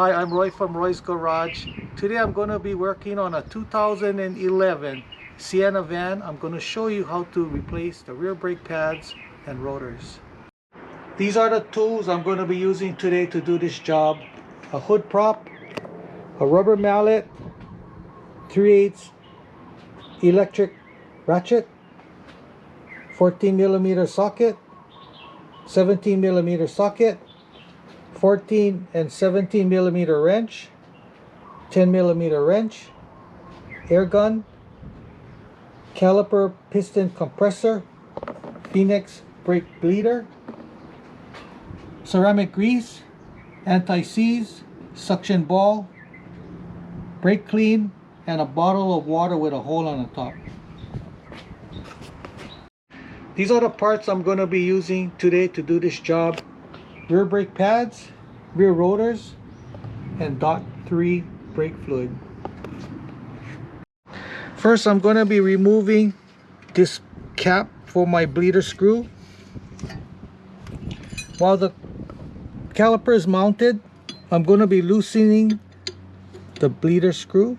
Hi, I'm Roy from Roy's Garage. Today I'm going to be working on a 2011 Sienna van. I'm going to show you how to replace the rear brake pads and rotors. These are the tools I'm going to be using today to do this job. A hood prop, a rubber mallet, 3/8 electric ratchet, 14mm socket, 17mm socket, 14 and 17mm wrench, 10mm wrench, air gun, caliper piston compressor, Phoenix brake bleeder, ceramic grease, anti-seize, suction ball, brake clean, and a bottle of water with a hole on the top. These are the parts I'm going to be using today to do this job. Rear brake pads, rear rotors, and .3 brake fluid. First, I'm going to be removing this cap for my bleeder screw. While the caliper is mounted, I'm going to be loosening the bleeder screw.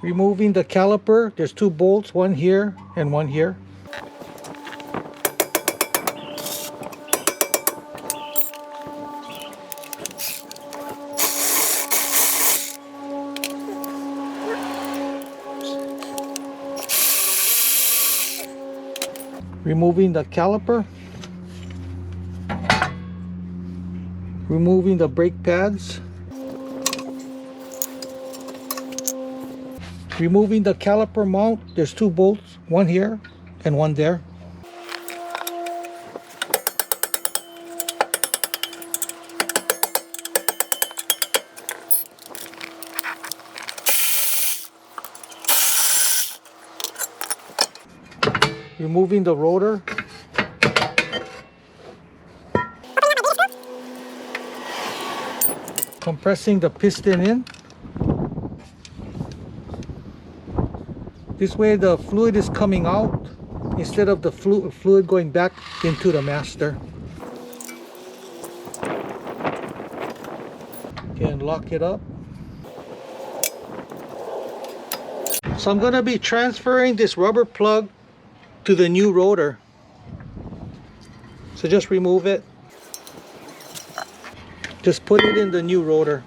Removing the caliper, there's two bolts, one here and one here. Removing the caliper, removing the brake pads, removing the caliper mount. There's two bolts, one here and one there. Removing the rotor. Compressing the piston in. This way the fluid is coming out instead of the fluid going back into the master. Okay, and lock it up. So I'm going to be transferring this rubber plug to the new rotor. So just remove it. Just put it in the new rotor.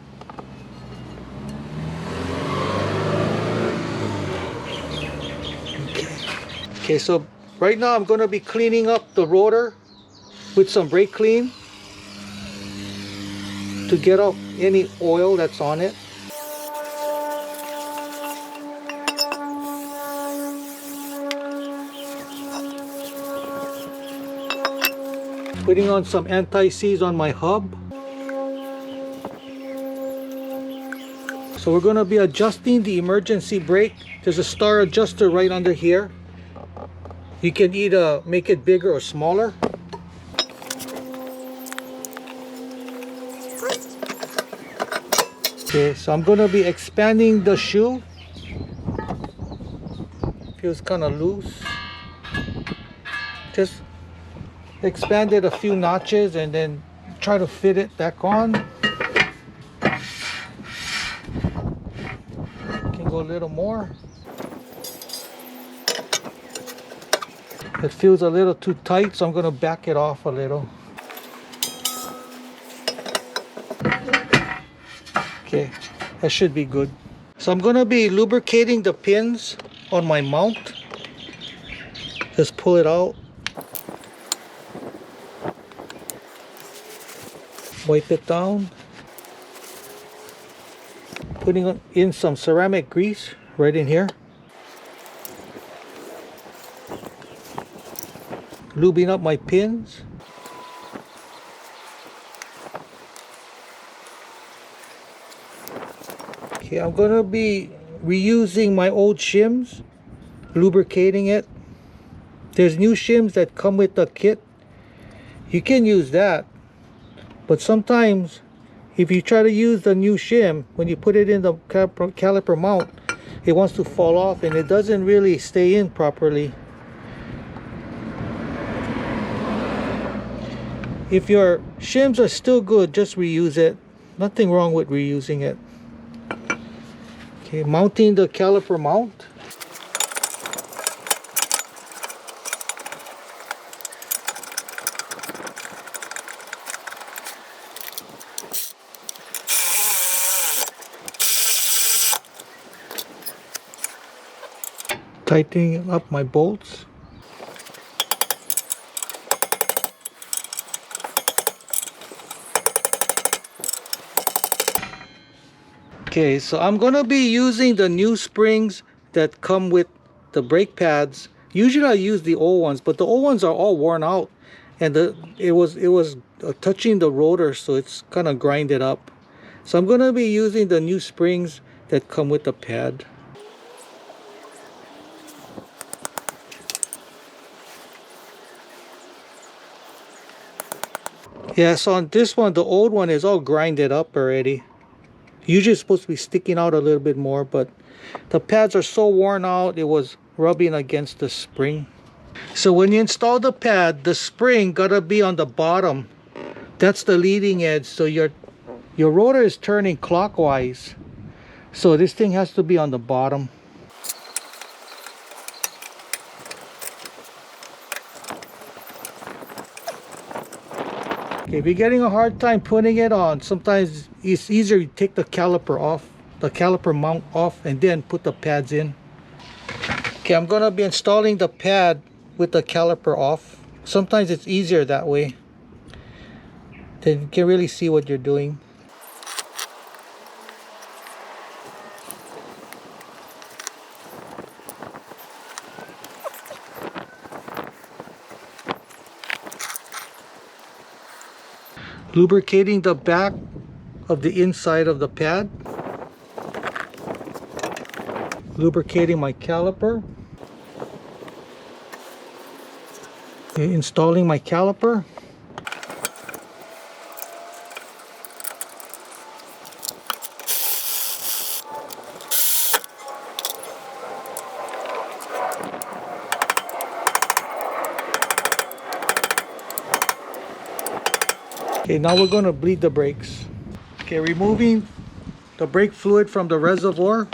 Okay, so right now I'm going to be cleaning up the rotor with some brake clean to get off any oil that's on it. Putting on some anti-seize on my hub. So we're going to be adjusting the emergency brake. There's a star adjuster right under here. You can either make it bigger or smaller. Okay, so I'm going to be expanding the shoe. Feels kind of loose. Just expand it a few notches and then try to fit it back on. Can go a little more. It feels a little too tight, so I'm going to back it off a little. Okay, that should be good. So I'm going to be lubricating the pins on my mount. Just pull it out. Wipe it down. Putting in some ceramic grease right in here. Lubing up my pins. Okay, I'm going to be reusing my old shims, lubricating it. There's new shims that come with the kit. You can use that. But sometimes, if you try to use the new shim, when you put it in the caliper mount, it wants to fall off and it doesn't really stay in properly. If your shims are still good, just reuse it. Nothing wrong with reusing it. Okay, mounting the caliper mount. Tightening up my bolts. Okay, so I'm gonna be using the new springs that come with the brake pads. Usually I use the old ones, but the old ones are all worn out, and it was touching the rotor, so it's kind of grinded up. So I'm gonna be using the new springs that come with the pad. Yeah, so on this one, the old one is all grinded up already. Usually it's supposed to be sticking out a little bit more, but the pads are so worn out, it was rubbing against the spring. So when you install the pad, the spring gotta be on the bottom. That's the leading edge, so your rotor is turning clockwise. So this thing has to be on the bottom. Okay, if you're getting a hard time putting it on, sometimes it's easier to take the caliper off, the caliper mount off, and then put the pads in. Okay, I'm gonna be installing the pad with the caliper off. Sometimes it's easier that way. Then you can really see what you're doing. Lubricating the back of the inside of the pad. Lubricating my caliper. Okay, installing my caliper. Okay, now we're going to bleed the brakes. Okay, removing the brake fluid from the reservoir.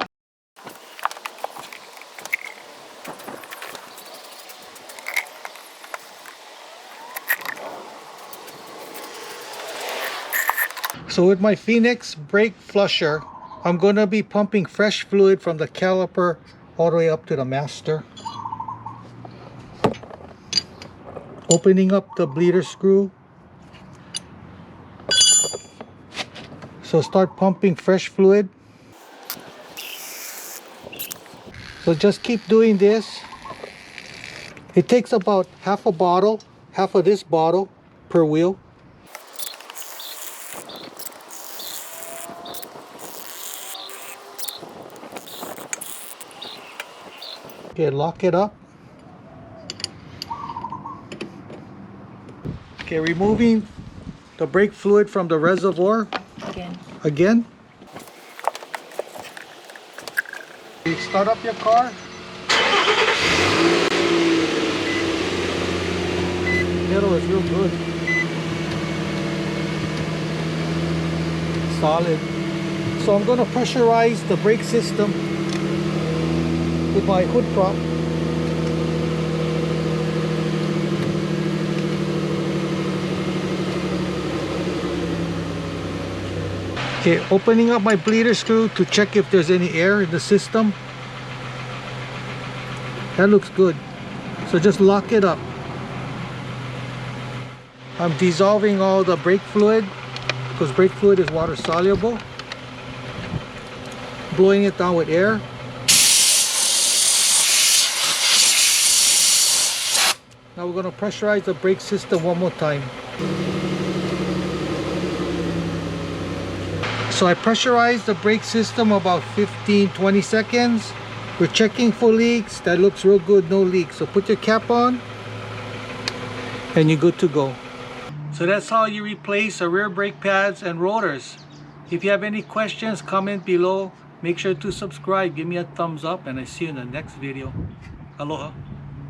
So with my Phoenix brake flusher, I'm going to be pumping fresh fluid from the caliper all the way up to the master. Opening up the bleeder screw. So start pumping fresh fluid. So just keep doing this. It takes about half a bottle, half of this bottle per wheel. Okay, lock it up. Okay, removing the brake fluid from the reservoir. Again. You start up your car. Pedal is real good. Solid. So I'm going to pressurize the brake system with my hood prop. Okay, opening up my bleeder screw to check if there's any air in the system. That looks good. So just lock it up. I'm dissolving all the brake fluid because brake fluid is water soluble. Blowing it down with air. Now we're going to pressurize the brake system one more time. So I pressurized the brake system about 15-20 seconds. We're checking for leaks. That looks real good, no leaks. So put your cap on and you're good to go. So that's how you replace the rear brake pads and rotors. If you have any questions, comment below. Make sure to subscribe, give me a thumbs up, and I see you in the next video. Aloha.